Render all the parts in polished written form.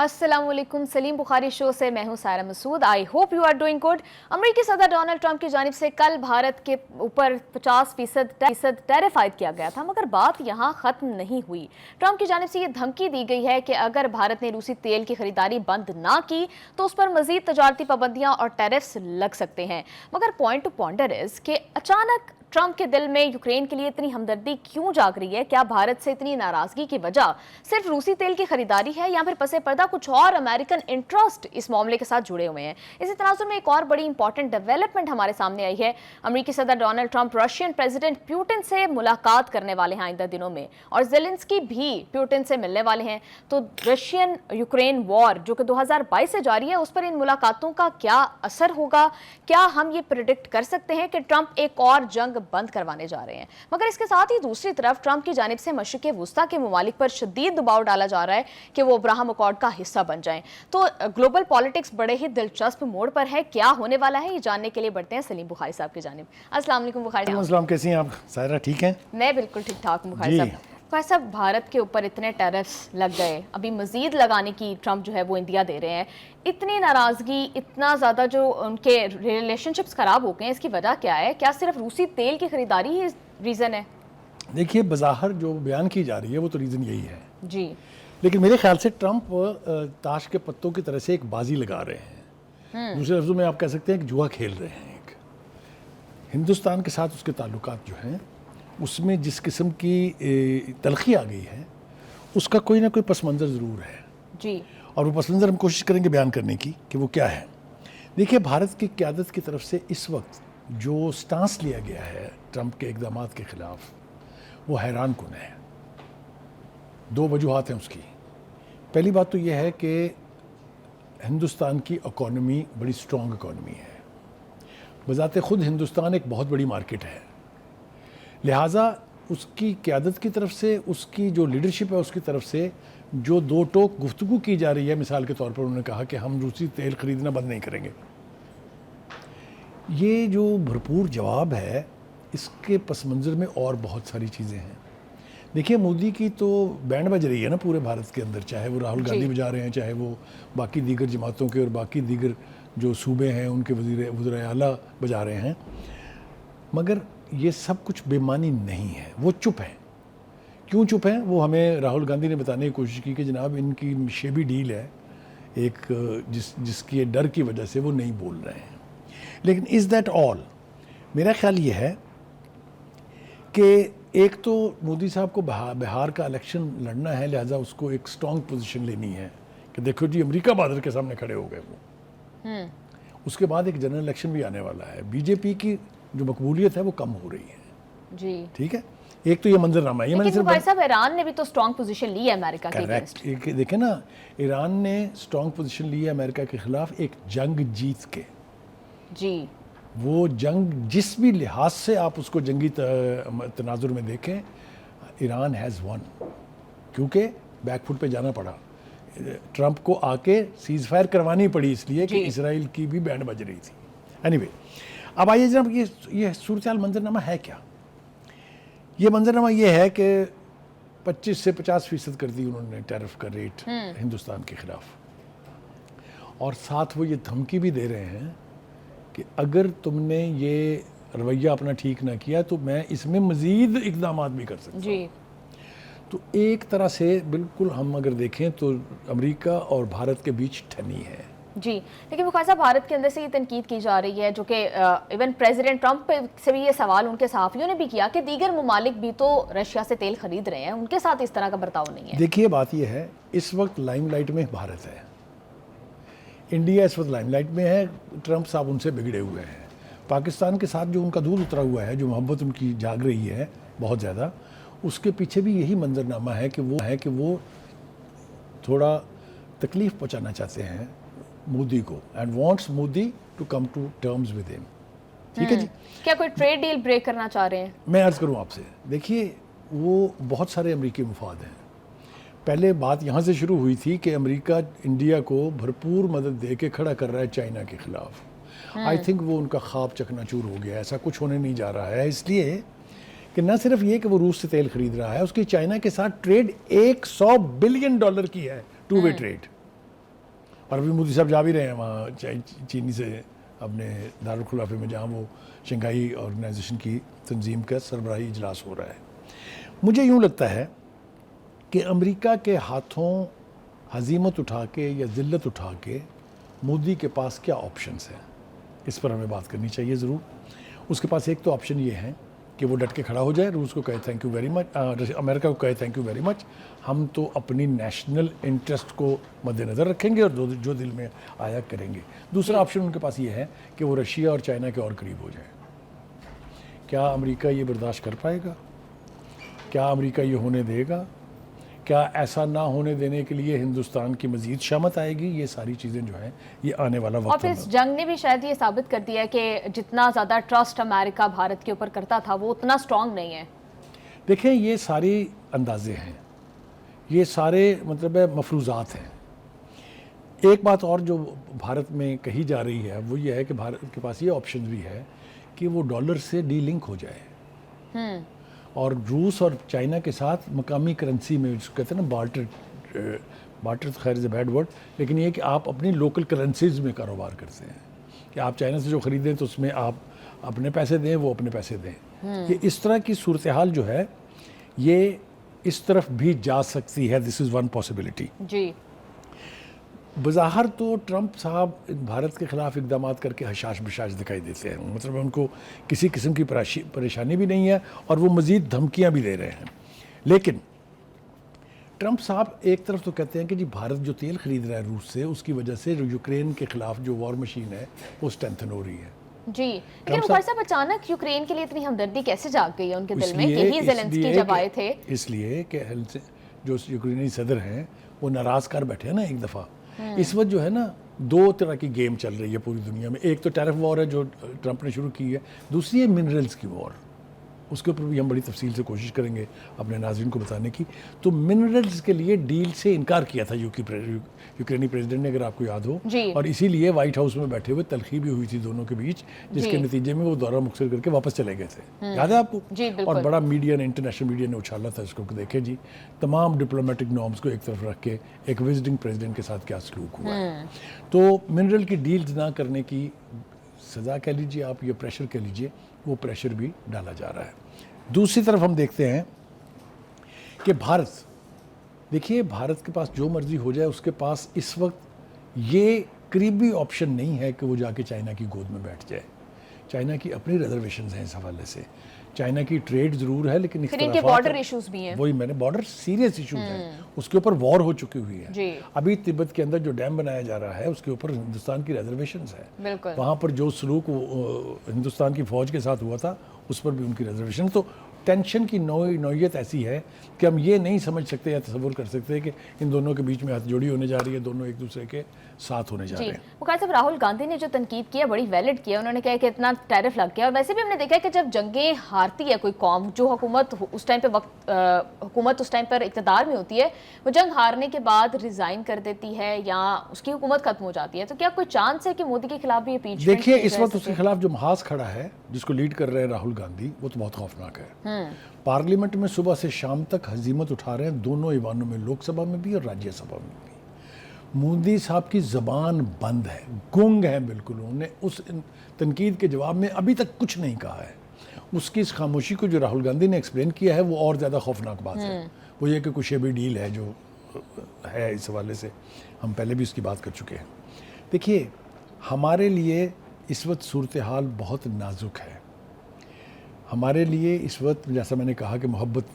अस्सलाम वालेकुम। सलीम बुखारी शो से मैं हूं Sara Masood. I hope you are doing good. अमेरिकी सदर डोनाल्ड ट्रंप की जानिब से कल भारत के ऊपर 50% टैरिफ आयद किया गया था, मगर बात यहां ख़त्म नहीं हुई। ट्रंप की जानिब से ये धमकी दी गई है कि अगर भारत ने रूसी तेल की खरीदारी बंद ना की तो उस पर मजीद तजारती पाबंदियां और टैरिफ्स लग सकते हैं। मगर पॉइंट टू पॉइंटर इज कि अचानक ट्रंप के दिल में यूक्रेन के लिए इतनी हमदर्दी क्यों जाग रही है? क्या भारत से इतनी नाराजगी की वजह सिर्फ रूसी तेल की खरीदारी है या फिर पसे पर्दा कुछ और अमेरिकन इंटरेस्ट इस मामले के साथ जुड़े हुए हैं? इसी तनाजुर में एक और बड़ी इंपॉर्टेंट डेवलपमेंट हमारे सामने आई है। अमेरिकी सदर Donald Trump Russian president Putin से मुलाकात करने वाले हैं आइंदा दिनों में, और ज़ेलेंस्की भी पुतिन से मिलने वाले हैं। तो रशियन यूक्रेन वॉर जो कि 2022 से जारी है, उस पर इन मुलाकातों का क्या असर होगा? क्या हम ये प्रिडिक्ट कर सकते हैं कि ट्रंप एक और जंग बंद करवाने जा रहे हैं? मगर इसके साथ ही दूसरी तरफ ट्रंप की जानिब से मशरिक़ वुस्ता के ममालिक पर शदीद दबाव डाला जा रहा है कि वो अब्राहम अकॉर्ड का हिस्सा बन जाएं। तो ग्लोबल पॉलिटिक्स बड़े ही दिलचस्प मोड़ पर है। क्या होने वाला है, ये जानने के लिए बढ़ते हैं सलीम बुखारी साहब की जानिब। अस्सलाम वालेकुम बुखारी साहब। अस्सलाम, कैसी हैं आप? सायरा ठीक हैं? मैं बिल्कुल ठीक ठाक हूं बुखारी साहब। भाई साहब, भारत के ऊपर इतने टैरिफ्स लग गए, अभी मजीद लगाने की ट्रंप जो है वो इंडिया दे रहे हैं। इतनी नाराज़गी, इतना ज़्यादा जो उनके रिलेशनशिप्स ख़राब हो गए हैं, इसकी वजह क्या है? क्या सिर्फ रूसी तेल की खरीदारी ही रीज़न है? देखिए, बज़ाहिर जो बयान की जा रही है वो तो रीज़न यही है जी, लेकिन मेरे ख्याल से ट्रंप ताश के पत्तों की तरह से एक बाजी लगा रहे हैं। दूसरे लफ्ज़ों में आप कह सकते हैं कि जुआ खेल रहे हैं। एक हिंदुस्तान के साथ उसके ताल्लुकात जो हैं उसमें जिस किस्म की तलखी आ गई है, उसका कोई ना कोई पस मंज़र ज़रूर है जी। और वो पस मंज़र हम कोशिश करेंगे बयान करने की कि वो क्या है। देखिए, भारत की क़यादत की तरफ से इस वक्त जो स्टांस लिया गया है ट्रंप के इक़दाम के ख़िलाफ़, वो हैरान कुन है। दो वजूहात हैं उसकी। पहली बात तो यह है कि हिंदुस्तान की इकॉनमी बड़ी स्ट्रॉन्ग इकॉनमी है। बज़ाते ख़ुद हिंदुस्तान एक बहुत बड़ी मार्केट है, लिहाजा उसकी क़यादत की तरफ से, उसकी जो लीडरशिप है उसकी तरफ से जो दो टोक गुफ्तगू की जा रही है, मिसाल के तौर पर उन्होंने कहा कि हम रूसी तेल ख़रीदना बंद नहीं करेंगे। ये जो भरपूर जवाब है, इसके पस मंज़र में और बहुत सारी चीज़ें हैं। देखिए, मोदी की तो बैंड बज रही है ना पूरे भारत के अंदर, चाहे वो राहुल गांधी बजा रहे हैं, चाहे वो बाकी दीगर जमातों के और बाकी दीगर जो सूबे हैं उनके वज़ीर आला बजा रहे हैं। मगर ये सब कुछ बेमानी नहीं है, वो चुप हैं। क्यों चुप हैं? वो हमें राहुल गांधी ने बताने की कोशिश की कि जनाब इनकी शेबी डील है एक, जिसकी डर की वजह से वो नहीं बोल रहे हैं। लेकिन इज़ दैट ऑल? मेरा ख्याल ये है कि एक तो मोदी साहब को बिहार का इलेक्शन लड़ना है, लिहाजा उसको एक स्ट्रॉन्ग पोजीशन लेनी है कि देखो जी, अमेरिका बादल के सामने खड़े हो गए वो। उसके बाद एक जनरल इलेक्शन भी आने वाला है। बीजेपी की जो मकबूलियत है वो कम हो रही है जी, ठीक है। एक तो ये मंजरनामा है। ये लेकिन भाई साहब, ईरान ने भी तो स्ट्रॉन्ग पोजीशन ली है अमेरिका के अगेंस्ट। देखें ना, ईरान ने स्ट्रॉन्ग पोजीशन ली है अमेरिका के खिलाफ एक जंग जीत के जी। वो जंग जिस भी लिहाज से आप उसको जंगी तनाजुर में देखें, ईरान हैज़ वन, क्योंकि बैकफुट पे जाना पड़ा। ट्रंप को आके सीज़ फायर करवानी पड़ी इसलिए कि इसराइल की भी बैंड बज रही थी। एनीवे, अब आइए जनाब, ये सूरत हाल मंजरनामा है क्या? ये मंजरनामा ये है कि 25 से 50% कर दी उन्होंने टैरिफ का रेट हिंदुस्तान के खिलाफ, और साथ वो ये धमकी भी दे रहे हैं कि अगर तुमने ये रवैया अपना ठीक ना किया तो मैं इसमें मज़ीद इक़दाम भी कर सकता हूँ। तो एक तरह से बिल्कुल हम अगर देखें तो अमेरिका और भारत के बीच ठनी है जी। लेकिन बुखारी साहब, भारत के अंदर से ये तनकीद की जा रही है, जो कि इवन प्रेसिडेंट ट्रंप से भी ये सवाल उनके सहाफ़ियों ने भी किया कि दीगर ममालिक भी तो रशिया से तेल खरीद रहे हैं, उनके साथ इस तरह का बर्ताव नहीं है। देखिए, बात ये है, इस वक्त लाइमलाइट में भारत है, इंडिया इस वक्त लाइमलाइट में है। ट्रंप साहब उनसे बिगड़े हुए हैं। पाकिस्तान के साथ जो उनका दूध उतरा हुआ है, जो मोहब्बत उनकी जाग रही है बहुत ज़्यादा, उसके पीछे भी यही मंजरनामा है कि वो थोड़ा तकलीफ़ पहुँचाना चाहते हैं मोदी को, and wants Modi to come to terms with him. ठीक है जी। क्या कोई ट्रेड डील ब्रेक करना चाह रहे हैं? मैं अर्ज़ करूँ आपसे, देखिए, वो बहुत सारे अमेरिकी मुफाद हैं। पहले बात यहाँ से शुरू हुई थी कि अमेरिका इंडिया को भरपूर मदद दे के खड़ा कर रहा है चाइना के ख़िलाफ़। आई थिंक वो उनका ख्वाब चकनाचूर हो गया। ऐसा कुछ होने नहीं जा रहा है, इसलिए कि न सिर्फ ये कि वो रूस से तेल खरीद रहा है, उसकी चाइना के साथ ट्रेड $100 बिलियन की है, टू वे ट्रेड। और अभी मोदी साहब जा भी रहे हैं वहाँ चीनी से अपने दारुल खुलाफे में, जहाँ वो शंघाई ऑर्गेनाइजेशन की तंजीम का सरबराही इजलास हो रहा है। मुझे यूँ लगता है कि अमेरिका के हाथों हजीमत उठा के या ज़िल्लत उठा के मोदी के पास क्या ऑप्शंस हैं, इस पर हमें बात करनी चाहिए ज़रूर। उसके पास एक तो ऑप्शन ये है कि वो डट के खड़ा हो जाए, रूस को कहे thank you very much, America को कहे थैंक यू वेरी मच, हम तो अपनी नेशनल इंटरेस्ट को मद्देनज़र रखेंगे और जो दिल में आया करेंगे। दूसरा ऑप्शन उनके पास ये है कि वो रशिया और चाइना के और करीब हो जाए। क्या अमेरिका ये बर्दाश्त कर पाएगा? क्या अमेरिका ये होने देगा? क्या ऐसा ना होने देने के लिए हिंदुस्तान की मजीद शामत आएगी? ये सारी चीज़ें जो हैं ये आने वाला और वक्त फिर इस जंग ने भी शायद ये साबित कर दिया है कि जितना ज़्यादा ट्रस्ट अमेरिका भारत के ऊपर करता था वो उतना स्ट्रांग नहीं है। देखें, ये सारी अंदाजे हैं, ये सारे मतलब मफरूज़ात हैं। एक बात और जो भारत में कही जा रही है वो ये है कि भारत के पास ये ऑप्शन भी है कि वो डॉलर से डीलिंक हो जाए और रूस और चाइना के साथ मकामी करेंसी में, जिसको कहते हैं ना बार्टर तो खैर इज़ अ बैड वर्ड, लेकिन ये कि आप अपनी लोकल करेंसीज में कारोबार करते हैं कि आप चाइना से जो ख़रीदें तो उसमें आप अपने पैसे दें, वो अपने पैसे दें। ये इस तरह की सूरत हाल जो है ये इस तरफ भी जा सकती है। दिस इज़ वन पॉसिबिलिटी जी। बज़ाहिर तो ट्रंप साहब भारत के ख़िलाफ़ इक़दामात करके हशाश बशाश दिखाई देते हैं, मतलब उनको किसी किस्म की परेशानी भी नहीं है और वो मज़ीद धमकियां भी दे रहे हैं। लेकिन ट्रंप साहब एक तरफ तो कहते हैं कि जी भारत जो तेल ख़रीद रहा है रूस से, उसकी वजह से यूक्रेन के ख़िलाफ़ जो वॉर मशीन है वो स्ट्रेंथन हो रही है जी। लेकिन मुखर्जी साहब अचानक यूक्रेन के लिए इतनी हमदर्दी कैसे जाग गई है उनके दिल में? यही ज़ेलेंस्की जब आए थे, इसलिए कि जो यूक्रेनी सदर हैं वो नाराज़ कर बैठे हैं ना एक दफ़ा। इस वक्त जो है ना दो तरह की गेम चल रही है पूरी दुनिया में। एक तो टैरिफ वॉर है जो ट्रंप ने शुरू की है, दूसरी है मिनरल्स की वॉर। उसके ऊपर भी हम बड़ी तफसील से कोशिश करेंगे अपने नाज़रीन को बताने की। तो मिनरल्स के लिए डील से इनकार किया था यूक्रेनी प्रेसिडेंट ने, अगर आपको याद हो, और इसीलिए वाइट हाउस में बैठे हुए तलखी भी हुई थी दोनों के बीच, जिसके नतीजे में वो दौरा मुख्तर करके वापस चले गए थे। याद है आपको? और बड़ा मीडिया ने, इंटरनेशनल मीडिया ने उछाला था इसको कि देखे जी तमाम डिप्लोमेटिक नॉर्म्स को एक तरफ रख के एक विजिटिंग प्रेसिडेंट के साथ क्या सलूक हुआ है। तो मिनरल की डील्स ना करने की सज़ा कह लीजिए आप, ये प्रेशर कह लीजिए, वो प्रेशर भी डाला जा रहा है। दूसरी तरफ हम देखते हैं कि भारत, देखिए भारत के पास जो मर्जी हो जाए, उसके पास इस वक्त ये करीबी ऑप्शन नहीं है कि वो जाके चाइना की गोद में बैठ जाए। चाइना की अपनी रिजर्वेशंस हैं इस हवाले से। चाइना की ट्रेड ज़रूर है लेकिन इनके बॉर्डर इश्यूज भी हैं। वही मैंने, बॉर्डर सीरियस इश्यूज हैं, उसके ऊपर वॉर हो चुकी हुई है। अभी तिब्बत के अंदर जो डैम बनाया जा रहा है उसके ऊपर हिंदुस्तान की रिजर्वेशंस है। वहाँ पर जो सलूक हिंदुस्तान की फ़ौज के साथ हुआ था उस पर भी उनकी रिजर्वेशन। तो टेंशन की नौयत ऐसी है कि हम ये नहीं समझ सकते या तस्वुर कर सकते कि इन दोनों के बीच में हथजोड़ी होने जा रही है, दोनों एक दूसरे के साथ होने जा रहे हैं। मुखर्जी साहब, राहुल गांधी ने जो तनकीद किया बड़ी वैलिड किया। उन्होंने कहा कि इतना टैरिफ लग गया, और वैसे भी हमने देखा है कि जब जंगें हारती है कोई कौम, जो हुकूमत उस टाइम पे हुकूमत उस टाइम पर इक़्तिदार में होती है, वो जंग हारने के बाद रिजाइन कर देती है या उसकी हुकूमत खत्म हो जाती है। तो क्या कोई चांस है कि मोदी के खिलाफ भी ये देखिए इस वक्त उसके खिलाफ जो महाज खड़ा है, जिसको लीड कर रहे हैं राहुल गांधी, वो तो बहुत खौफनाक है। पार्लियामेंट में सुबह से शाम तक हजीमत उठा रहे हैं, दोनों ईवानों में, लोकसभा में भी और राज्यसभा में भी। मोदी साहब की ज़बान बंद है, गुंग है बिल्कुल। उन्होंने उस तनकीद के जवाब में अभी तक कुछ नहीं कहा है। उसकी इस खामोशी को जो राहुल गांधी ने एक्सप्लेन किया है वो और ज़्यादा खौफनाक बात है। वो ये कि कुछ भी डील है जो है, इस हवाले से हम पहले भी उसकी बात कर चुके हैं। देखिए हमारे लिए इस वक्त सूरत हाल बहुत नाजुक है। हमारे लिए इस वक्त, जैसा मैंने कहा कि मोहब्बत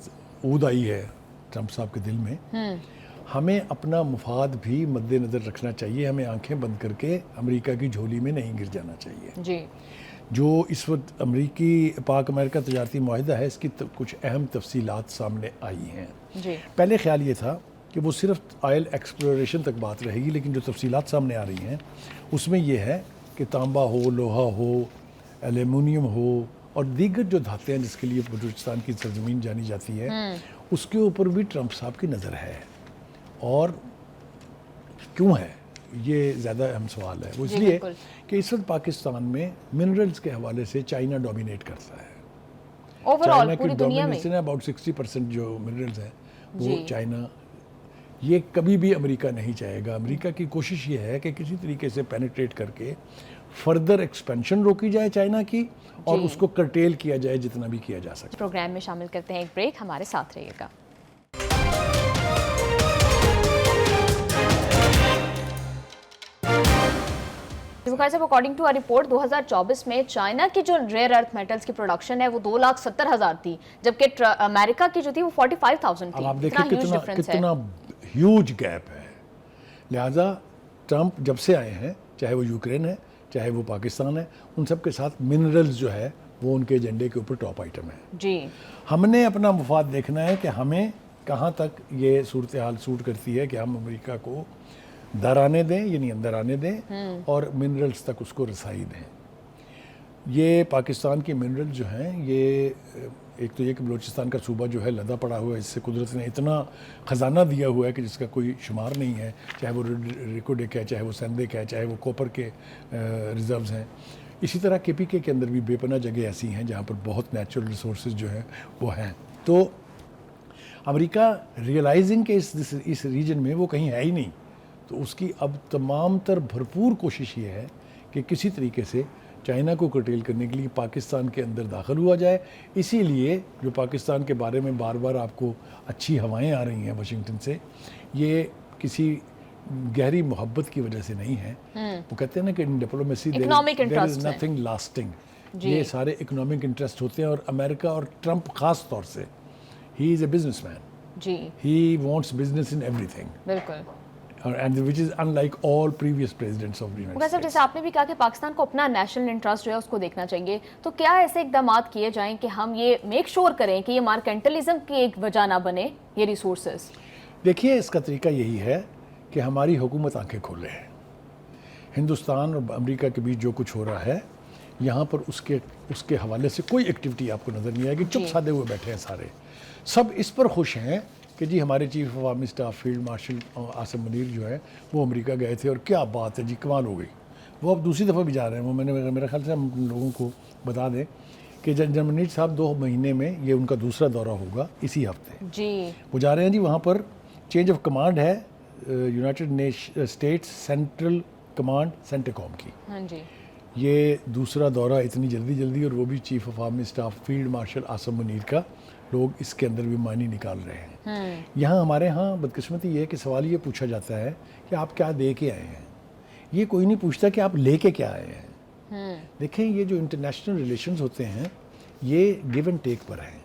ऊद आई है ट्रंप साहब के दिल में, हमें अपना मुफाद भी मद्देनज़र रखना चाहिए। हमें आंखें बंद करके अमेरिका की झोली में नहीं गिर जाना चाहिए जी। जो इस वक्त अमेरिकी पाक अमेरिका तजारती मुआहिदा है, इसकी कुछ अहम तफसीलात सामने आई हैं जी। पहले ख्याल ये था कि वो सिर्फ ऑयल एक्सप्लोरेशन तक बात रहेगी, लेकिन जो तफसीलात सामने आ रही हैं उसमें यह है कि तांबा हो, लोहा हो, एल्युमिनियम हो और दीगर जो धातें हैं जिसके लिए बलूचिस्तान की सरजमीन जानी जाती है, उसके ऊपर भी ट्रंप साहब की नज़र है। और क्यों है ये ज़्यादा अहम सवाल है। वो इसलिए कि इस वक्त पाकिस्तान में मिनरल्स के हवाले से चाइना डोमिनेट करता है। ओवरऑल पूरी दुनिया में अबाउट 60% जो मिनरल्स हैं वो चाइना ये कभी भी अमेरिका नहीं चाहेगा। अमेरिका की कोशिश ये है कि किसी तरीके से पेनिट्रेट करके फर्दर एक्सपेंशन रोकी जाए चाइना की, और जी। उसको कर्टेल किया जाए जितना भी किया जा सके। प्रोग्राम में शामिल करते हैं एक ब्रेक, हमारे साथ रहिएगा। साहब, अकॉर्डिंग टू अ रिपोर्ट 2024 में चाइना की जो रेयर अर्थ मेटल्स की प्रोडक्शन है वो 2,70,000 थी, जबकि अमेरिका की जो थी वो 45,000 अब थी। आप इतना देखिए huge कितना difference है। कितना ह्यूज गैप है। लिहाजा ट्रंप जब से आए हैं, चाहे वो यूक्रेन है चाहे वो पाकिस्तान है, उन सब के साथ मिनरल्स जो है वो उनके एजेंडे के ऊपर टॉप आइटम है। जी। हमने अपना मुफाद देखना है कि हमें कहाँ तक ये सूरत हाल सूट करती है कि हम अमेरिका को दर आने दें, यानी अंदर आने दें, और मिनरल्स तक उसको रसाई दें। ये पाकिस्तान के मिनरल जो हैं, ये एक तो ये कि बलूचिस्तान का सूबा जो है लदा पड़ा हुआ है, इससे कुदरत ने इतना ख़जाना दिया हुआ है कि जिसका कोई शुमार नहीं है, चाहे वो रिकोडिक है, चाहे वो सेंदिक है, चाहे वो कॉपर के रिजर्व्स हैं। इसी तरह KPK के अंदर भी बेपनाह जगह ऐसी हैं जहाँ पर बहुत नेचुरल रिसोर्सेज जो हैं वो हैं। तो अमेरिका रियलाइजिंग के इस रीजन में वो कहीं है ही नहीं, तो उसकी अब तमाम तर भरपूर कोशिश ये है कि किसी तरीके से चाइना को कर्टेल करने के लिए पाकिस्तान के अंदर दाखिल हुआ जाए। इसीलिए जो पाकिस्तान के बारे में बार बार आपको अच्छी हवाएं आ रही हैं वाशिंगटन से, ये किसी गहरी मोहब्बत की वजह से नहीं है। वो कहते हैं ना कि in diplomacy Economic their interest is है। Nothing lasting. जी। ये सारे इकोनॉमिक इंटरेस्ट होते हैं, और अमेरिका और ट्रंप खास तौर से, ही इज़ ए बिजनेसमैन, जी he wants business in everything, बिल्कुल। and which is unlike all previous presidents of the United साहब, States. जैसे आपने भी कहा कि पाकिस्तान को अपना नेशनल इंटरेस्ट जो है उसको देखना चाहिए, तो क्या ऐसे इकदाम किए जाएं कि हम ये मेक श्योर करें कि ये मार्केंटलिज्म की एक वजह ना बने ये रिसोर्सेज? देखिए, इसका तरीका यही है कि हमारी हुकूमत आंखें खोले है। हिंदुस्तान और अमेरिका के बीच जो कुछ हो रहा है यहाँ पर, उसके हवाले से कोई एक्टिविटी आपको नज़र नहीं आएगी। चुप साधे हुए बैठे हैं सारे, सब इस पर खुश हैं कि जी हमारे chief of army staff field marshal Asim Munir जो है वो अमेरिका गए थे, और क्या बात है जी, कमाल हो गई। वो अब दूसरी दफ़ा भी जा रहे हैं। वो मैंने मेरे ख्याल से हम लोगों को बता दें कि जनरल मुनीर साहब 2 महीने में ये उनका दूसरा दौरा होगा, इसी हफ्ते जी वो जा रहे हैं जी। वहाँ पर चेंज ऑफ कमांड है यूनाइटेड स्टेट्स सेंट्रल कमांड सेंटेकॉम की। हाँ जी। ये दूसरा दौरा इतनी जल्दी, और वो भी chief of army staff field marshal Asim Munir का, लोग इसके अंदर भी मायने निकाल रहे हैं। यहाँ हमारे यहाँ बदकिस्मती ये है कि सवाल ये पूछा जाता है कि आप क्या दे के आए हैं, ये कोई नहीं पूछता कि आप लेके क्या आए हैं। देखें, ये जो इंटरनेशनल रिलेशंस होते हैं ये गिव एंड टेक पर हैं।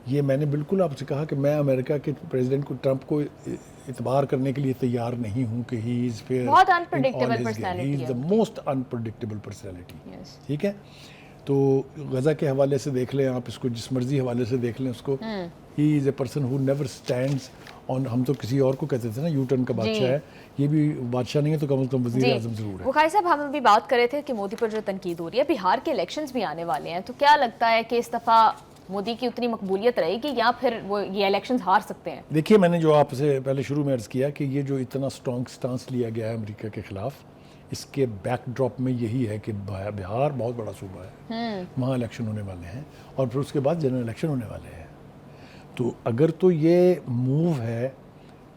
ये मैंने बिल्कुल आपसे कहा कि मैं अमेरिका के प्रेसिडेंट को, ट्रंप को इतबार करने के लिए तैयार नहीं हूँ कि ही इज़ फेयर, बहुत unpredictable personality he is the है। Most unpredictable personality. Yes. ठीक है, तो गज़ा के हवाले से देख लें आप, इसको जिस मर्जी हवाले से देख लें उसको, ही is a person who never stands on. हम तो किसी और को कहते थे ना यू टर्न का बादशाह है, ये भी बादशाह नहीं है तो कम से कम वज़ीर आज़म ज़रूर है। बुखारी साहब, हम अभी बात कर रहे थे कि मोदी पर जो तनकीद हो रही है, बिहार के इलेक्शंस भी आने वाले हैं, तो क्या लगता है कि इस दफ़ा मोदी की उतनी मकबूलियत रहेगी या फिर वो ये इलेक्शंस हार सकते हैं? देखिए, मैंने जो आपसे पहले शुरू में अर्ज़ किया कि ये जो इतना स्ट्रॉन्ग स्टांस लिया गया है अमेरिका के ख़िलाफ़, इसके बैकड्रॉप में यही है कि बिहार बहुत बड़ा सूबा है, वहाँ इलेक्शन होने वाले हैं, और फिर उसके बाद जनरल इलेक्शन होने वाले हैं। तो अगर तो ये मूव है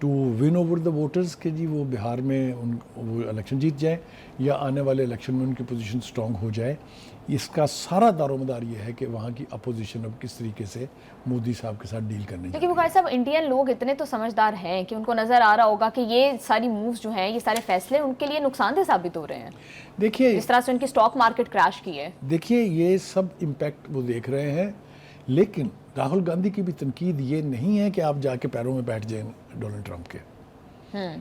to win over the voters के जी वो बिहार में वो इलेक्शन जीत जाए, या आने वाले इलेक्शन में उनकी पोजीशन स्ट्रॉन्ग हो जाए, इसका सारा दारोमदार ये है कि वहाँ की अपोजिशन अब किस तरीके से मोदी साहब के साथ डील करने लेकिन बुखारी साहब, इंडियन लोग इतने तो समझदार हैं कि उनको नज़र आ रहा होगा कि ये सारी मूव्स जो हैं, ये सारे फैसले उनके लिए नुकसानदेह साबित हो रहे हैं। देखिए, जिस तरह से उनकी स्टॉक मार्केट क्रैश की है। देखिए ये सब इम्पैक्ट वो देख रहे हैं, लेकिन राहुल गांधी की भी तनकीद ये नहीं है कि आप जाके पैरों में बैठ जाएं डोनाल्ड ट्रंप के।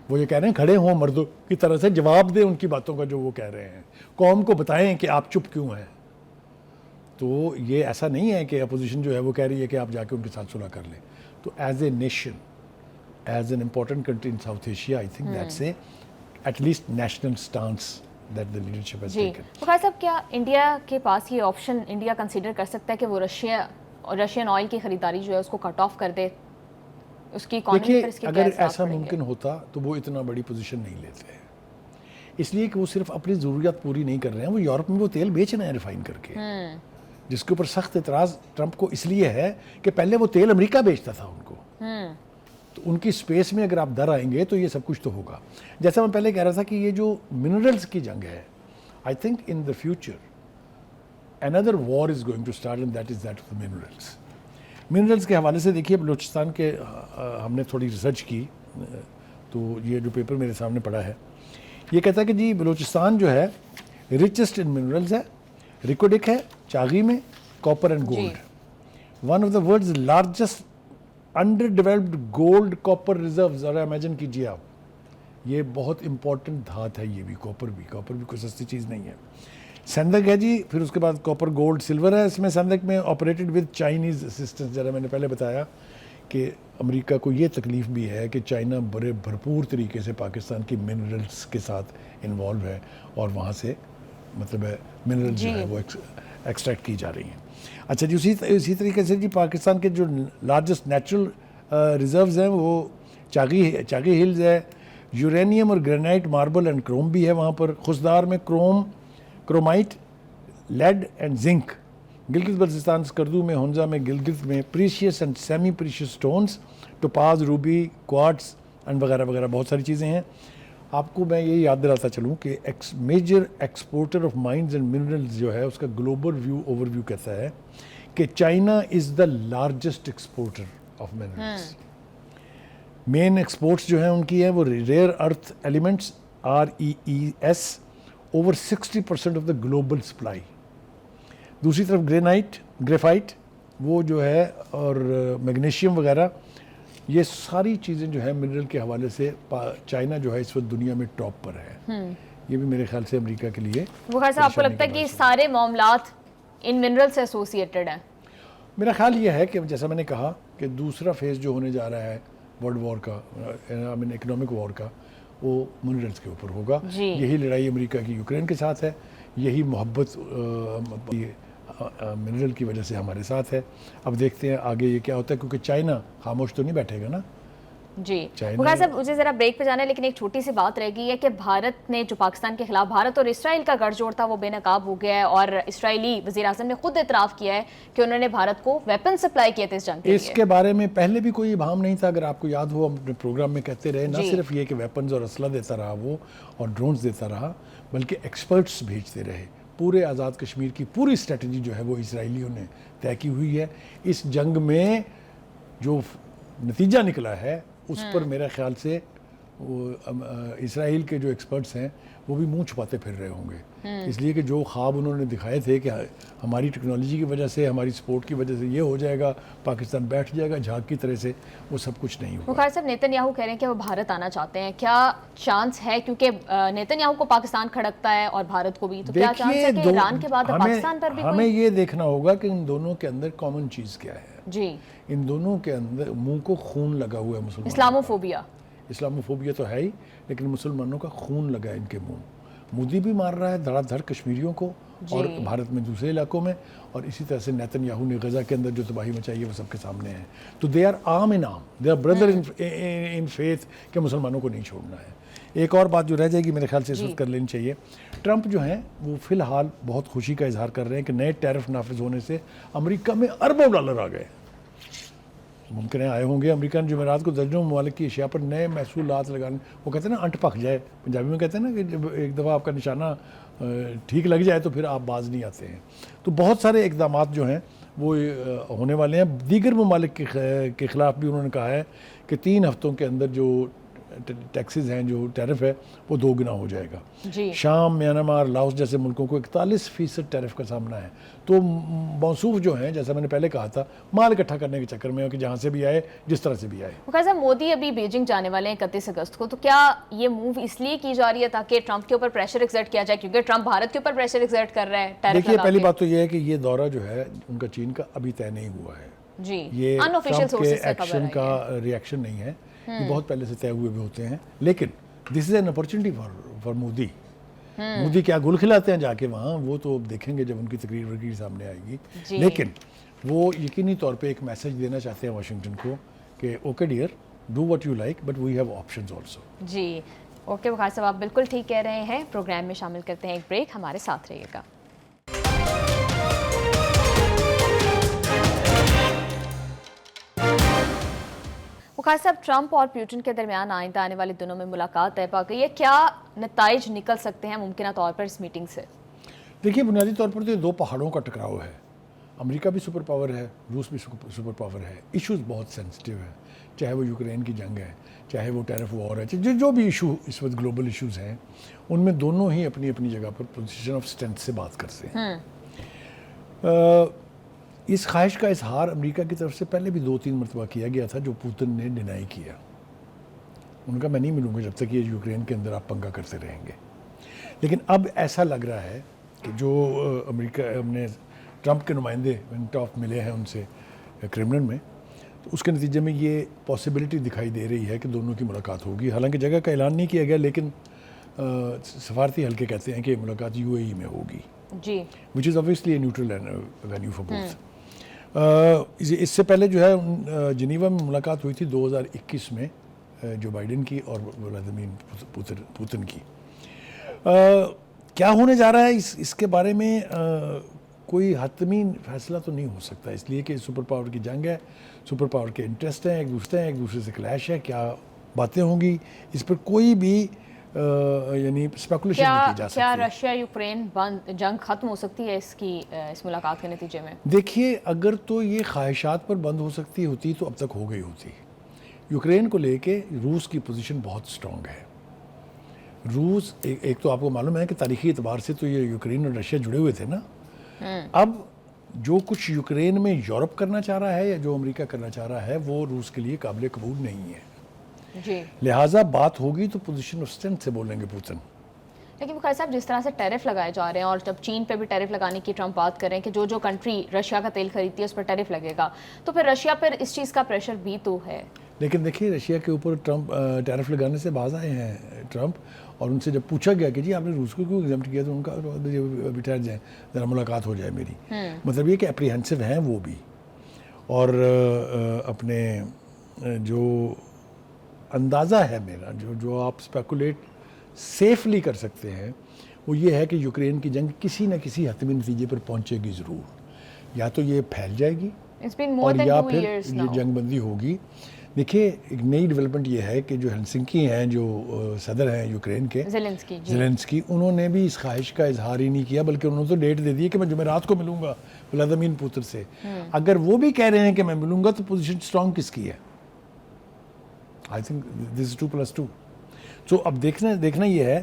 वो ये कह रहे हैं खड़े हों मर्दों की तरह से, जवाब दें उनकी बातों का जो वो कह रहे हैं, कौम को बताएं कि आप चुप क्यों हैं। तो ये ऐसा नहीं है कि अपोजिशन जो है वो कह रही है कि आप जाके उनके साथ सुलह कर लें। तो as a nation, as an important country in South Asia, I think that's a at least national stance that the leadership has taken. Bukhari Sahab, क्या इंडिया के पास ये ऑप्शन इंडिया कंसीडर कर सकता है कि वो रशियन ऑयल की खरीदारी जो है उसको कट ऑफ कर दे? उसकी इकोनॉमी पर इसके अगर ऐसा मुमकिन होता तो वो इतना बड़ी पोजीशन नहीं लेते, इसलिए कि वो सिर्फ अपनी ज़रूरियात पूरी नहीं कर रहे हैं, वो यूरोप में वो तेल बेच रहे हैं रिफाइन करके, जिसके ऊपर सख्त एतराज़ ट्रंप को इसलिए है कि पहले वो तेल अमेरिका बेचता था उनको। तो तो उनकी स्पेस में अगर आप डर आएंगे तो ये सब कुछ तो होगा। जैसा मैं पहले कह रहा था कि ये जो मिनरल्स की जंग है, I think in the future another war is going to start and that is that of the minerals. Minerals के हवाले से देखिए, बलूचिस्तान के हमने थोड़ी रिसर्च की, तो ये जो पेपर मेरे सामने पड़ा है ये कहता है कि जी बलूचिस्तान जो है रिचेस्ट इन मिनरल्स है, रिकोडिक है, चागी में, copper and gold. One of the world's largest under developed gold copper reserves. ज़रा इमेजिन कीजिए आप, ये बहुत इंपॉर्टेंट धात है, ये भी कॉपर भी कोई सस्ती चीज़ नहीं है। संदक है जी, फिर उसके बाद कॉपर गोल्ड सिल्वर है इसमें। संदक में ऑपरेटेड विद चाइनीज़ असिस्टेंस। जरा मैंने पहले बताया कि अमेरिका को ये तकलीफ भी है कि चाइना बड़े भरपूर तरीके से पाकिस्तान की मिनरल्स के साथ इन्वॉल्व है और वहाँ से मतलब है मिनरल्स जो है वो एक्सट्रैक्ट की जा रही हैं। अच्छा जी, उसी तरीके से जी पाकिस्तान के जो लार्जेस्ट नेचुरल रिजर्व्स हैं वो चागी हिल्स है, यूरेनियम और ग्रेनाइट, मार्बल एंड क्रोम भी है वहाँ पर। खुशदार में chromite, lead and zinc. Gilgit Baltistan, Skardu में, हुंजा में, गिलगित में precious and semi precious stones, topaz, ruby, quartz and वगैरह वगैरह बहुत सारी चीज़ें हैं। आपको मैं ये याद दिलाता चलूँ कि major exporter of mines and minerals जो है उसका ग्लोबल ओवरव्यू कहता है कि China is the largest exporter of minerals. Main exports जो हैं उनकी है वो rare earth elements REES, over 60% of the global supply. दूसरी तरफ ग्रेफाइट वो जो है और मैग्नीशियम वगैरह, ये सारी चीज़ें जो है मिनरल के हवाले से चाइना जो है इस वक्त दुनिया में टॉप पर है। ये भी मेरे ख्याल से अमेरिका के लिए वो खैर साहब, आपको लगता है कि सारे मामलात इन मिनरल से एसोसिएटेड हैं? मेरा ख्याल ये है कि जैसा मैंने कहा कि दूसरा फेज़ जो होने जा रहा है वर्ल्ड वॉर का, आई मीन इकोनॉमिक वॉर का, वो मिनरल्स के ऊपर होगा। यही लड़ाई अमेरिका की यूक्रेन के साथ है, यही मोहब्बत मिनरल की वजह से हमारे साथ है। अब देखते हैं आगे ये क्या होता है, क्योंकि चाइना खामोश तो नहीं बैठेगा ना। जी मुखर साहब, मुझे ज़रा ब्रेक पे जाना है, लेकिन एक छोटी सी बात रह गई है कि भारत ने जो पाकिस्तान के खिलाफ, भारत और इसराइल का गठजोड़ था वो बेनकाब हो गया है और इसराइली वज़ीर-ए-आज़म ने खुद इतराफ़ किया है कि उन्होंने भारत को वेपन सप्लाई किए थे इस जंग के लिए। इसके बारे में पहले भी कोई इबाम नहीं था, अगर आपको याद हो, हम अपने प्रोग्राम में कहते रहे, ना सिर्फ ये कि वेपन्स और असला देता रहा वो और ड्रोन्स देता रहा, बल्कि एक्सपर्ट्स भेजते रहे। पूरे आज़ाद कश्मीर की पूरी स्ट्रेटजी जो है वो इसराइलियों ने तय की हुई है। इस जंग में जो नतीजा निकला है उस पर मेरा ख्याल से वो इसराइल के जो एक्सपर्ट्स हैं वो भी मुंह छुपाते फिर रहे होंगे, इसलिए कि जो ख्वाब उन्होंने दिखाए थे कि हमारी टेक्नोलॉजी की वजह से, हमारी सपोर्ट की वजह से ये हो जाएगा, पाकिस्तान बैठ जाएगा झाग की तरह से, वो सब कुछ नहीं हुआ। मुखार साहब, नेतन्याहू कह रहे हैं कि वो भारत आना चाहते हैं, क्या चांस है? क्योंकि नेतन्याहू को पाकिस्तान खड़कता है और भारत को भी, तो क्या चांस है कि ईरान के बाद पाकिस्तान पर भी हमें ये देखना होगा कि इन दोनों के अंदर कॉमन चीज़ क्या है। जी, इन दोनों के अंदर मुंह को खून लगा हुआ है मुसलमानों। इस्लामोफोबिया तो है ही, लेकिन मुसलमानों का खून लगा है इनके मुंह। मोदी भी मार रहा है धड़ाधड़ कश्मीरियों को और भारत में दूसरे इलाकों में, और इसी तरह से नेतन्याहू ने गजा के अंदर जो तबाही मचाई है वो सबके सामने है। तो they are arm in arm, they are brother in faith कि मुसलमानों को नहीं छोड़ना है। एक और बात जो रह जाएगी मेरे ख्याल से इस वक्त कर लेनी चाहिए, ट्रंप जो हैं वो फिलहाल बहुत खुशी का इजहार कर रहे हैं कि नए टैरिफ नाफिज होने से अमेरिका में अरबों डॉलर आ गए। मुमकिन है आए होंगे अमेरिका ने जुमेरात को दर्जनों ममालिक की अशिया पर नए महसूलात लगाने, वो कहते हैं ना अंट पक जाए, पंजाबी में कहते हैं ना कि जब एक दफ़ा आपका निशाना ठीक लग जाए तो फिर आप बाज नहीं आते हैं। तो बहुत सारे इकदाम जो हैं वो होने वाले हैं। दीगर ममालिक के ख़िलाफ़ भी उन्होंने कहा है कि 3 हफ्तों के अंदर जो टैक्सेस हैं, जो टैरिफ है वो 2 गुना हो जाएगा। शाम, म्यांमार, लाओस जैसे मुल्कों को 41% टैरिफ का सामना है। तो मौसूफ जो हैं, जैसा मैंने पहले कहा था, माल इकट्ठा करने के चक्कर में कि जहाँ से भी आए, जिस तरह से भी आए। साहब, मोदी अभी बीजिंग जाने वाले हैं 31 अगस्त को, तो क्या ये मूव इसलिए की जा रही है ताकि ट्रंप के ऊपर प्रेशर एक्सर्ट किया जाए, क्योंकि ट्रंप भारत के ऊपर प्रेशर एक्सर्ट कर रहा है? देखिए, पहली बात तो ये है कि ये दौरा जो है उनका चीन का अभी तय नहीं हुआ है जी, ये ट्रंप के एक्शन का रिएक्शन नहीं है, ये बहुत पहले से तय हुए भी होते हैं। लेकिन this is an opportunity for Modi. Modi क्या गुल खिलाते हैं जाके वहाँ, वो तो देखेंगे जब उनकी तकरीर वगैरह सामने आएगी। लेकिन वो यकीनी तौर पे एक मैसेज देना चाहते हैं वाशिंगटन को कि okay dear, do what you like but we have options also. जी ओके वकार साहब, आप बिल्कुल ठीक कह रहे हैं। प्रोग्राम में शामिल करते हैं एक ब्रेक, हमारे साथ रहिएगा। बुखारी साहब, ट्रंप और पुतिन के दरमियान आइंदा आने वाले दिनों में मुलाकात तय पा गई है, क्या नताइज निकल सकते हैं मुमकिन तौर पर इस मीटिंग से? देखिए, बुनियादी तौर पर तो ये दो पहाड़ों का टकराव है। अमेरिका भी सुपर पावर है, रूस भी सुपर पावर है। इश्यूज बहुत सेंसिटिव है, चाहे वो यूक्रेन की जंग है, चाहे वो टैरिफ वॉर है, जो भी इशू इस वक्त ग्लोबल इश्यूज हैं, उनमें दोनों ही अपनी अपनी जगह पर पोजीशन ऑफ स्ट्रेंथ से बात करते हैं। इस ख्वाहिश का इजहार अमेरिका की तरफ से पहले भी 2-3 मरतबा किया गया था, जो पुतिन ने डिनाई किया। उनका मैं नहीं मिलूंगा जब तक ये यूक्रेन के अंदर आप पंगा करते रहेंगे। लेकिन अब ऐसा लग रहा है कि जो अमेरिका हमने ट्रंप के नुमाइंदे टॉप मिले हैं उनसे क्रेमलिन में, तो उसके नतीजे में ये पॉसिबिलिटी दिखाई दे रही है कि दोनों की मुलाकात होगी। हालांकि जगह का ऐलान नहीं किया गया, लेकिन सफारती हल्के कहते हैं कि मुलाकात यूएई में होगी, जी, which is obviously a neutral venue for both. इससे पहले जो है जिनीवा में मुलाकात हुई थी 2021 में जो बाइडेन की और व्लादिमीर पुतिन की। क्या होने जा रहा है इसके बारे में कोई हतमी फैसला तो नहीं हो सकता, इसलिए कि सुपर पावर की जंग है, सुपर पावर के इंटरेस्ट हैं, एक दूसरे से क्लैश है। क्या बातें होंगी इस पर कोई भी यानी स्पेकुलेशन नहीं की जा सकती। क्या रशिया यूक्रेन जंग खत्म हो सकती है इस मुलाकात के नतीजे में? देखिए, अगर तो ये ख्वाहिशात पर बंद हो सकती होती तो अब तक हो गई होती। यूक्रेन को लेके रूस की पोजीशन बहुत स्ट्रांग है। रूस एक तो आपको मालूम है कि तारीखी एतबार से तो ये यूक्रेन और रशिया जुड़े हुए थे ना। अब जो कुछ यूक्रेन में यूरोप करना चाह रहा है या जो अमेरिका करना चाह रहा है, वो रूस के लिए काबिल कबूल नहीं है जी। लिहाजा बात होगी तो पोजीशन ऑफ स्ट्रेंथ से बोलेंगे पुतिन। लेकिन बुखारी साहब, जिस तरह से टैरिफ लगाए जा रहे हैं और जब चीन पे भी टैरिफ लगाने की ट्रंप बात कर रहे हैं कि जो कंट्री रशिया का तेल खरीदती है उस पर टैरिफ लगेगा, तो फिर रशिया पर इस चीज़ का प्रेशर भी तो है। लेकिन देखिए, रशिया के ऊपर ट्रंप टैरिफ लगाने से बाज आए हैं ट्रंप, और उनसे जब पूछा गया कि जी आपने रूस को क्यों एग्जम्प्ट किया, तो उनका अभी ठहर जाए, ज़रा मुलाकात हो जाए मेरी। मतलब ये कि अप्रीहेंसिव हैं वो भी, और अपने जो अंदाज़ा है मेरा, जो आप स्पेकुलेट सेफली कर सकते हैं, वो ये है कि यूक्रेन की जंग किसी न किसी हतमी नतीजे पर पहुंचेगी ज़रूर। या तो ये फैल जाएगी और या फिर ये जंगबंदी होगी। देखिए, एक नई डेवलपमेंट ये है कि जो हेलसिंकी हैं, जो सदर हैं यूक्रेन के, ज़ेलेंस्की, उन्होंने भी इस ख्वाहिश का इजहार ही नहीं किया, बल्कि उन्होंने तो डेट दे दी कि मैं जुमेरात को मिलूंगा व्लादिमीर पुतिन से। अगर वो भी कह रहे हैं कि मैं मिलूंगा, तो पोजीशन स्ट्रांग किसकी है? I think this is 2+2। तो अब देखना ये है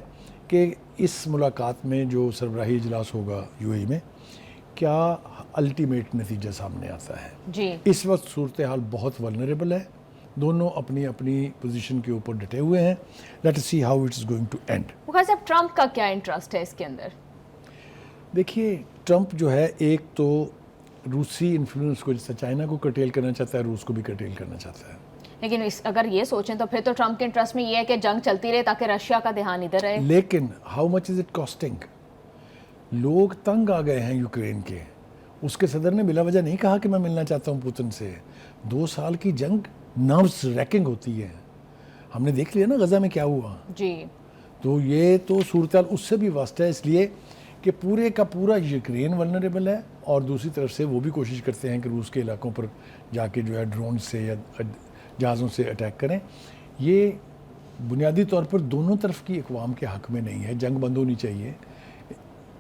कि इस मुलाकात में जो सरबराही इजलास होगा यूएई में, क्या अल्टीमेट नतीजा सामने आता है जी। इस वक्त सूरत हाल बहुत वल्नरेबल है, दोनों अपनी अपनी पोजीशन के ऊपर डटे हुए हैं। Let us see how it is going to end. Bukhari साहब, ट्रंप का क्या इंटरेस्ट है इसके अंदर? देखिए, ट्रंप जो है, एक तो रूसी इन्फ्लुएंस को, जैसे चाइना को कर्टेल करना चाहता है, रूस को भी कर्टेल करना चाहता है। लेकिन अगर ये सोचें तो फिर तो ट्रंप के इंटरेस्ट में ये है कि जंग चलती रहे ताकि रशिया का ध्यान इधर रहे। लेकिन how much is it costing? लोग तंग आ गए हैं यूक्रेन के। उसके सदर ने बिला वजह नहीं कहा कि मैं मिलना चाहता हूं पुतिन से। 2 साल की जंग नर्व्स रैकिंग होती है। हमने देख लिया ना गजा में क्या हुआ जी। तो ये तो सूरत हाल उससे भी वास्ट है, इसलिए कि पूरे का पूरा यूक्रेन वल्नरेबल है, और दूसरी तरफ से वो भी कोशिश करते हैं कि रूस के इलाकों पर जाके जो है ड्रोन से या जहाज़ों से अटैक करें। ये बुनियादी तौर पर दोनों तरफ की अक़वाम के हक़ में नहीं है, जंग बंद होनी चाहिए।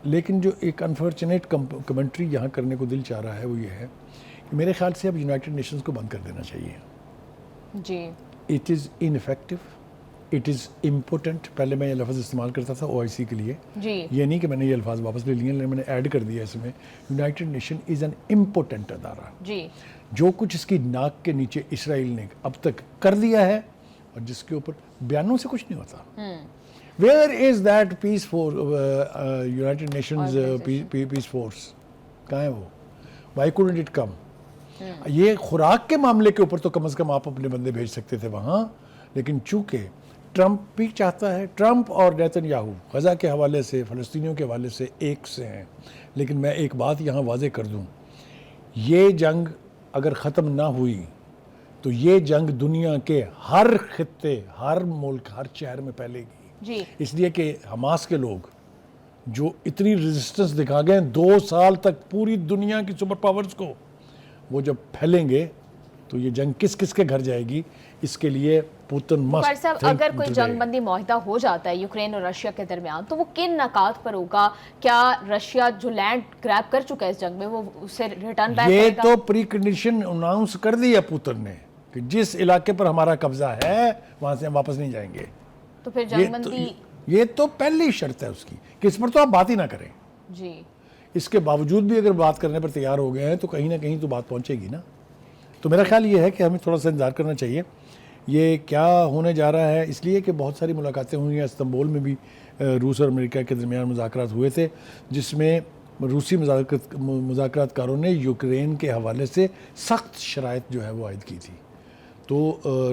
लेकिन जो एक अनफॉर्चुनेट कमेंट्री यहाँ करने को दिल चाह रहा है वो ये है कि मेरे ख्याल से अब यूनाइटेड नेशंस को बंद कर देना चाहिए जी। It is ineffective, it is important. पहले मैं ये लफ्ज़ इस्तेमाल करता था OIC के लिए जी। ये नहीं कि मैंने ये अल्फाज वापस ले लिए, मैंने ऐड कर दिया इसमें। United Nation is an important अदारा जी। जो कुछ इसकी नाक के नीचे इसराइल ने अब तक कर दिया है, और जिसके ऊपर बयानों से कुछ नहीं होता। Where is that peace force, United Nations peace force, कहाँ है वो? Why couldn't it come? ये खुराक के मामले के ऊपर तो कम से कम आप अपने बंदे भेज सकते थे वहाँ, लेकिन चूंकि ट्रंप भी चाहता है, ट्रंप और नेतन्याहू गजा के हवाले से, फ़लस्तीनियों के हवाले से एक से हैं। लेकिन मैं एक बात यहाँ वाज़े कर दूँ, ये जंग अगर ख़त्म ना हुई तो ये जंग दुनिया के हर खित्ते, हर मुल्क, हर शहर में फैलेगी जी। इसलिए कि हमास के लोग जो इतनी रेजिस्टेंस दिखा गए 2 साल तक पूरी दुनिया की सुपर पावर्स को, वो जब फैलेंगे तो ये जंग किस किस के घर जाएगी, इसके लिए पुतिन पर मस्ट साहब अगर कोई जंगबंदी माहिदा हो जाता है यूक्रेन और रशिया के दरमियान, तो वो किन नकात पर होगा? क्या रशिया जो लैंड ग्रैब कर चुका है इस जंग में वो उसे रिटर्न बैक ये करेगा? तो प्री कंडीशन अनाउंस कर दिया पुतिन ने कि जिस इलाके पर हमारा कब्जा है वहां से हम वापस नहीं जाएंगे। तो फिर जंगबंदी ये तो पहली शर्त है उसकी कि इस पर तो आप बात ही ना करें। जी, इसके बावजूद भी अगर बात करने पर तैयार हो गए हैं तो कहीं ना कहीं तो बात पहुंचेगी ना। तो मेरा ख्याल ये है कि हमें थोड़ा सा इंतजार करना चाहिए। ये क्या होने जा रहा है, इसलिए कि बहुत सारी मुलाकातें हुई हैं। इस्तांबुल में भी रूस और अमेरिका के दरमियान मुज़ाकरात हुए थे, जिसमें रूसी मुज़ाकरातकारों ने यूक्रेन के हवाले से सख्त शराइत जो है वो आयद की थी। तो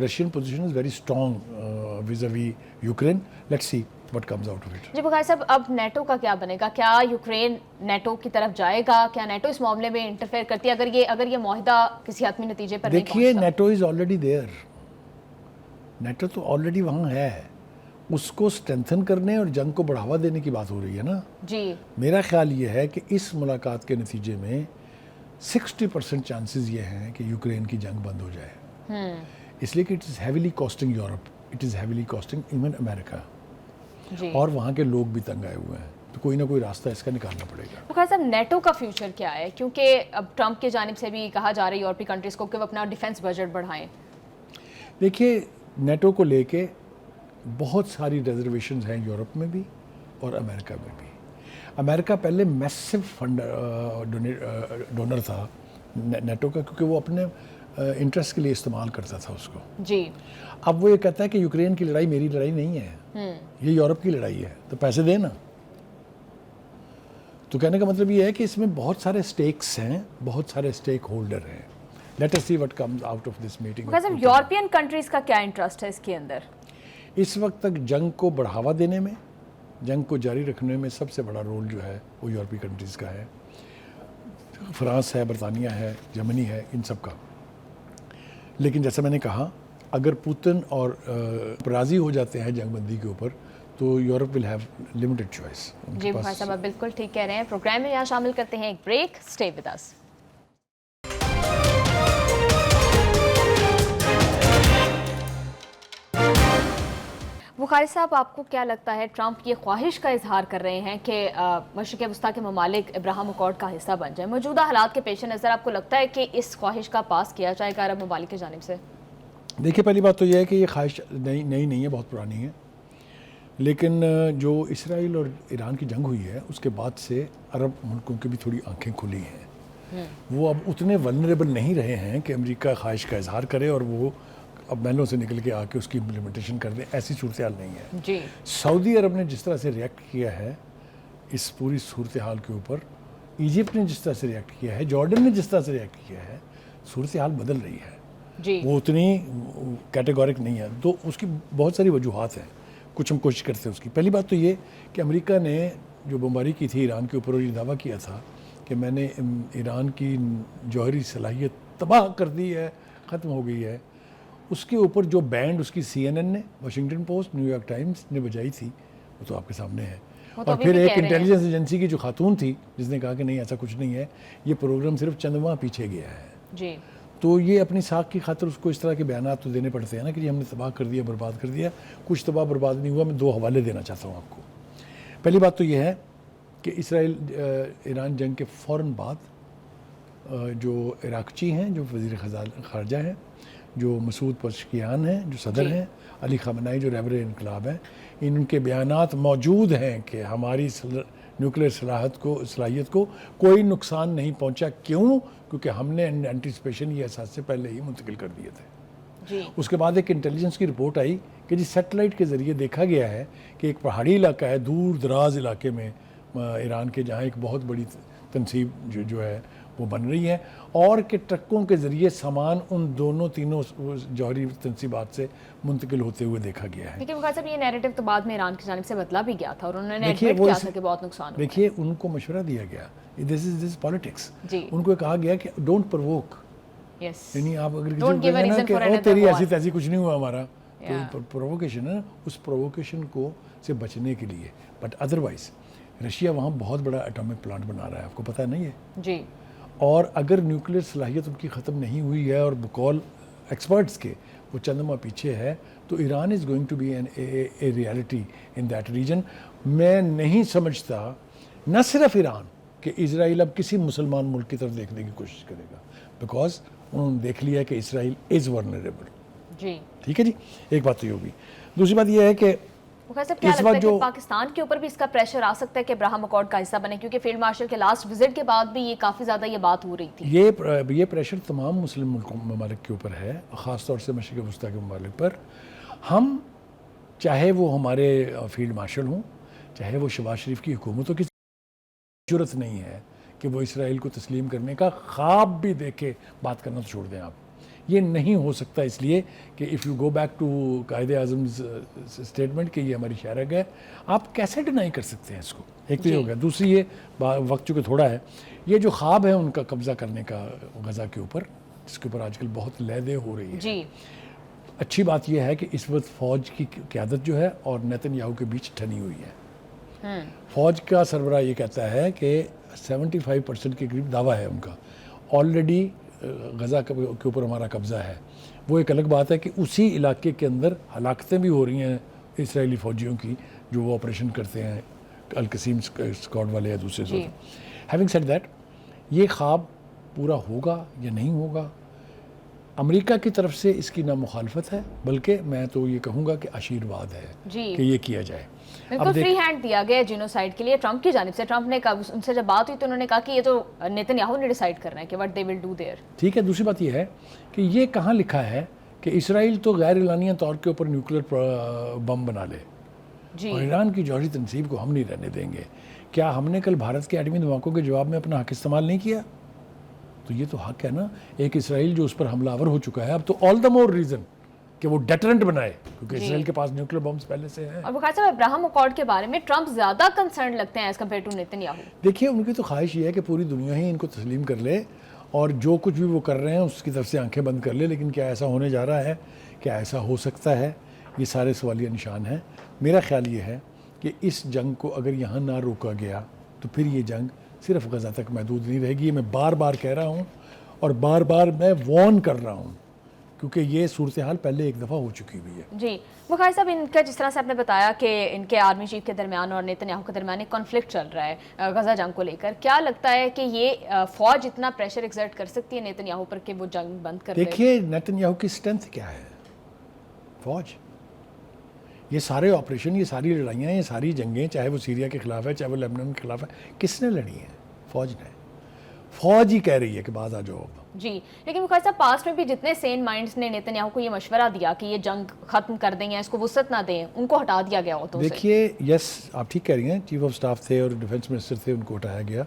Russian position is very strong vis-a-vis Ukraine. Let's see what comes out of it. जी बुखारी साहब, अब नेटो का क्या बनेगा? क्या यूक्रेन नेटो की तरफ जाएगा? क्या नेटो इस मामले में इंटरफेयर करती है अगर ये माहिदा किसी हतमी नतीजे पर नहीं देखिए, पहुंचता? NATO is already there. NATO तो ऑलरेडी वहाँ है। उसको स्ट्रेंथन करने और जंग को बढ़ावा देने की बात हो रही है ना। जी, मेरा ख्याल ये है कि इस मुलाकात के नतीजे में 60% चांसेस ये हैं कि यूक्रेन की जंग बंद हो जाए। इसलिए कि it is heavily costing Europe, it is heavily costing even America, जी। और वहाँ के लोग भी तंग आए हुए हैं। तो कोई ना कोई रास्ता इसका निकालना पड़ेगा। बुखारी साहब, नेटो का फ्यूचर क्या है? क्योंकि अब ट्रंप की जानिब से भी कहा जा रहा है यूरोपीय कंट्रीज को कि वो अपना डिफेंस बजट बढ़ाएं। देखिए, नेटो को लेके बहुत सारी रिजर्वेशंस हैं यूरोप में भी और अमेरिका में भी। अमेरिका पहले मैसिव फंड डोनर था नेटो का, क्योंकि वो अपने इंटरेस्ट के लिए इस्तेमाल करता था उसको। जी, अब वो ये कहता है कि यूक्रेन की लड़ाई मेरी लड़ाई नहीं है, ये यूरोप की लड़ाई है, तो पैसे देना। तो कहने का मतलब ये है कि इसमें बहुत सारे स्टेक्स हैं, बहुत सारे स्टेक होल्डर हैं। Let us C what comes out of this meeting. Bukhari साहब, यूरोपियन कंट्रीज का क्या इंटरेस्ट है इसके अंदर? इस वक्त तक जंग को बढ़ावा देने में, जंग को जारी रखने में सबसे बड़ा रोल जो है वो यूरोपीय कंट्रीज़ का है। फ्रांस है, बरतानिया है, जर्मनी है, इन सब का। लेकिन जैसा मैंने कहा, अगर पुतिन और राज़ी हो जाते हैं जंगबंदी के ऊपर, तो Europe will have limited choice. जी बुखारी साहब, आप बिल्कुल ठीक कह रहे हैं। प्रोग्राम में यहाँ शामिल करते हैं एक break. Stay with us. Bukhari साहब, आपको क्या लगता है, ट्रंप ये ख्वाहिश का इजहार कर रहे हैं कि मशरिक़ वस्ता के ममालिक इब्राहिम अकॉर्ड का हिस्सा बन जाए। मौजूदा हालात के पेश नज़र आपको लगता है कि इस ख्वाहिश का पास किया जाएगा अरब ममालिक की जानिब से? देखिए, पहली बात तो यह है कि ये ख्वाहिश नई नहीं है, बहुत पुरानी है। लेकिन जो इसराइल और ईरान की जंग हुई है उसके बाद से अरब मुल्कों की भी थोड़ी आंखें खुली हैं। वो अब उतने वल्नरेबल नहीं रहे हैं कि अमेरिका ख्वाहिश का इजहार करे और वो अब महलों से निकल के आके उसकी इम्प्लीमेंटेशन कर दें। ऐसी सूरत हाल नहीं है। जी, सऊदी अरब ने जिस तरह से रिएक्ट किया है इस पूरी सूरत हाल के ऊपर, इजिप्ट ने जिस तरह से रिएक्ट किया है, जॉर्डन ने जिस तरह से रिएक्ट किया है, सूरत हाल बदल रही है। जी, वो उतनी कैटेगोरिक नहीं है। तो उसकी बहुत सारी वजूहात हैं, कुछ हम कोशिश करते हैं उसकी। पहली बात तो ये कि अमेरिका ने जो बमबारी की थी ईरान के ऊपर और ये दावा किया था कि मैंने ईरान की जौहरी सलाहियत तबाह कर दी है, ख़त्म हो गई है, उसके ऊपर जो बैंड उसकी CNN ने, वाशिंगटन पोस्ट, न्यूयॉर्क टाइम्स ने बजाई थी, वो तो आपके सामने है। तो और अभी फिर भी एक कह रहे हैं। इंटेलिजेंस एजेंसी की जो खातून थी जिसने कहा कि नहीं ऐसा कुछ नहीं है, ये प्रोग्राम सिर्फ चंद माह पीछे गया है। जी, तो ये अपनी साख की खातिर उसको इस तरह के बयान तो देने पड़ते हैं ना कि जी हमने तबाह कर दिया, बर्बाद कर दिया। कुछ तबाह बर्बाद नहीं हुआ। मैं दो हवाले देना चाहता हूँ आपको। पहली बात तो ये है कि इसराइल ईरान जंग के फ़ौरन बाद जो इराकची हैं, जो वज़ीर ख़ारजा हैं, जो मसूद पज़ेश्कियान हैं, जो सदर हैं, अली ख़ामेनी जो रहबर इनकलाब हैं, इनके बयानात मौजूद हैं कि हमारी न्यूक्लियर सलाहियत को कोई नुकसान नहीं पहुंचा। क्यों? क्योंकि हमने एंटीसिपेशन ये एहसास से पहले ही मुंतकिल कर दिए थे। जी, उसके बाद एक इंटेलिजेंस की रिपोर्ट आई कि जी सैटेलाइट के ज़रिए देखा गया है कि एक पहाड़ी इलाका है, दूर दराज इलाके में ईरान के, जहाँ एक बहुत बड़ी तनसीब जो है वो बन रही है, और कि ट्रकों के ज़रिए सामान उन दोनों तीनों जौहरी तनसीबात से मुंतकिल होते हुए देखा गया है। लेकिन बुखारी साहब, ये नैरेटिव तो बाद में ईरान की जानिब से बदला भी गया था और उन्होंने देखिए, एडमिट वो किया था कि बहुत नुकसान हुआ। देखिए, उनको मशवरा दिया गया, दिस इज पॉलिटिक्स। जी, उनको कहा गया कि डोंट प्रोवोक, यस, यानी आप अगर किसी Don't को give a कहेंगे ना reason कि for ओ another तेरी war." ऐसी तैसी कुछ नहीं हुआ हमारा, Yeah. तो प्रोवोकेशन है ना, उस प्रोवोकेशन को से बचने के लिए। बट अदरवाइज रशिया वहाँ बहुत बड़ा एटॉमिक प्लांट बना रहा है, आपको पता है ना ये। जी, और अगर न्यूक्लियर सलाहियत उनकी ख़त्म नहीं हुई है और बकौल एक्सपर्ट्स के वो चंदमा पीछे है, तो Iran is going to be an a reality in that region. मैं नहीं समझता न सिर्फ ईरान कि इजराइल अब किसी मुसलमान मुल्क की तरफ देखने की कोशिश करेगा, बिकॉज उन्होंने देख लिया कि इसराइल इज़ वर्नरेबल। जी, ठीक है जी, एक बात तो ये होगी। दूसरी बात यह है कि मुखर साहब क्या इस लगता है वक्त कि जो पाकिस्तान के ऊपर भी इसका प्रेशर आ सकता है कि अब्राहम अकॉर्ड का हिस्सा बने, क्योंकि फील्ड मार्शल के लास्ट विजिट के बाद भी ये काफ़ी ज़्यादा ये बात हो रही थी। ये प्रेशर तमाम मुस्लिम ममालिक के ऊपर है, ख़ास तौर से मशरिक़ वस्ता के ममालिक पर। हम चाहे वो हमारे फील्ड मार्शल हों, चाहे वो शहबाज शरीफ की हुकूमतों की ज़रूरत नहीं है कि वो इसराइल को तस्लीम करने का ख्वाब भी देख के बात करना तो छोड़ दें आप। ये नहीं हो सकता, इसलिए कि if you go back to Quaid e Azam statement कि ये हमारी शहरक है, आप कैसे डिनाई कर सकते हैं इसको। एक तो ये हो गया। दूसरी ये वक्त चूँकि थोड़ा है, ये जो ख्वाब है उनका कब्ज़ा करने का गज़ा के ऊपर, जिसके ऊपर आजकल बहुत लहदे हो रही है। जी, अच्छी बात यह है कि इस वक्त फ़ौज की क़यादत जो है और नेतन्याहू के बीच ठनी हुई है। फ़ौज का सरबराह ये कहता है कि 75% के करीब दावा है उनका, ऑलरेडी गज़ा के ऊपर हमारा कब्ज़ा है। वो एक अलग बात है कि उसी इलाके के अंदर हलाकतें भी हो रही हैं इसराइली फ़ौजियों की, जो वो ऑपरेशन करते हैं अल-कसीम स्क्वाड वाले या दूसरे। हैविंग सेड दैट, ये ख्वाब पूरा होगा या नहीं होगा, अमेरिका की तरफ से इसकी ना मुखालफत है, बल्कि मैं तो ये कहूँगा कि आशीर्वाद है कि ये किया जाए। बिल्कुल फ्री हैंड दिया गया जीनोसाइड के लिए ट्रंप की जानिब से। ट्रंप ने कहा, उनसे जब बात हुई तो उन्होंने कहा कि ये तो नेतन्याहू ने डिसाइड करना है कि what they will do their. ठीक है। दूसरी बात ये है कि ये कहाँ लिखा है कि इसराइल तो गैर एलानिया तौर के ऊपर न्यूक्लियर बम बना ले और ईरान की जौहरी तनसीब को हम नहीं रहने देंगे। क्या हमने कल भारत के एटमी धमाकों के जवाब में अपना हक इस्तेमाल नहीं किया? तो ये तो हक है ना एक इसराइल जो उस पर हमलावर हो चुका है। अब तो ऑल द मोर रीज़न कि वो डेटरेंट बनाए, क्योंकि इसराइल के पास न्यूक्लियर बम्स पहले से हैं। और बुखार साहब, अब्राहम अकॉर्ड के बारे में ट्रंप ज़्यादा कंसर्न लगते हैं एज कम्पेयर टू नेतन्याहू। देखिए, उनकी तो ख्वाहिश ये है कि पूरी दुनिया ही इनको तस्लीम कर ले और जो कुछ भी वो कर रहे हैं उसकी तरफ से आंखें बंद कर ले। लेकिन क्या ऐसा होने जा रहा है? क्या ऐसा हो सकता है? ये सारे सवालिया निशान हैं। मेरा ख्याल ये है कि इस जंग को अगर यहाँ ना रोका गया तो फिर ये जंग सिर्फ गज़ा तक महदूद नहीं रहेगी। ये मैं बार बार कह रहा हूँ और बार बार मैं वार्न कर रहा हूँ, क्योंकि ये सूरत हाल पहले एक दफ़ा हो चुकी हुई है। जी बुखारी साहब, इनका जिस तरह से आपने बताया कि इनके आर्मी चीफ के दरमियान और नेतन्याहू के दरमियान एक कॉन्फ्लिक्ट चल रहा है गज़ा जंग को लेकर, क्या लगता है कि ये फ़ौज इतना प्रेशर एक्सर्ट कर सकती है नेतन्याहू पर कि वो जंग बंद कर दे? देखिए, नेतन्याहू की स्ट्रेंथ क्या है? फ़ौज। ये सारे ऑपरेशन, ये सारी लड़ाइयाँ, ये सारी जंगें, चाहे वो सीरिया के ख़िलाफ़ है, चाहे वो लेबनान के ख़िलाफ़ है, किसने लड़ी है? फ़ौज ने। फ़ौज ही कह रही है कि बात आ जाओ। जी, लेकिन बुखारी साहब, पास्ट में भी जितने सेन माइंड्स ने नेतन्याहू को ये मशवरा दिया कि ये जंग ख़त्म कर दें या इसको वुसअत ना दें, उनको हटा दिया गया होता है। देखिए, यस, आप ठीक कह रही हैं, चीफ ऑफ स्टाफ थे और डिफेंस मिनिस्टर थे, उनको हटाया गया।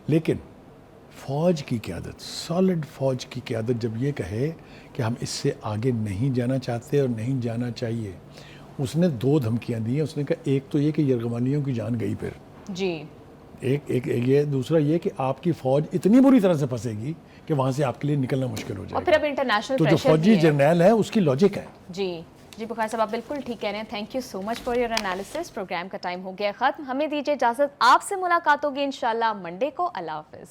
लेकिन फ़ौज की क़यादत, सॉलिड फ़ौज की क़यादत जब ये कहे कि हम इससे आगे नहीं जाना चाहते और नहीं जाना चाहिए, उसने दो धमकियाँ दी हैं। उसने कहा, एक तो ये कि यरगमानियों की जान गई फिर जी, एक ये, दूसरा ये कि आपकी फ़ौज इतनी बुरी तरह से फंसेगी कि वहाँ से आपके लिए निकलना मुश्किल हो जाएगा। और फिर अब इंटरनेशनल तो जो फौजी जर्नैल है उसकी लॉजिक है। जी बुखारी साहब, आप बिल्कुल ठीक कह रहे हैं। Thank you so much for your analysis. Program का टाइम हो गया ख़त्म, हमें दीजिए इजाज़त। आपसे मुलाकात होगी इंशाल्लाह मंडे को। अल्लाह हाफ़िज़।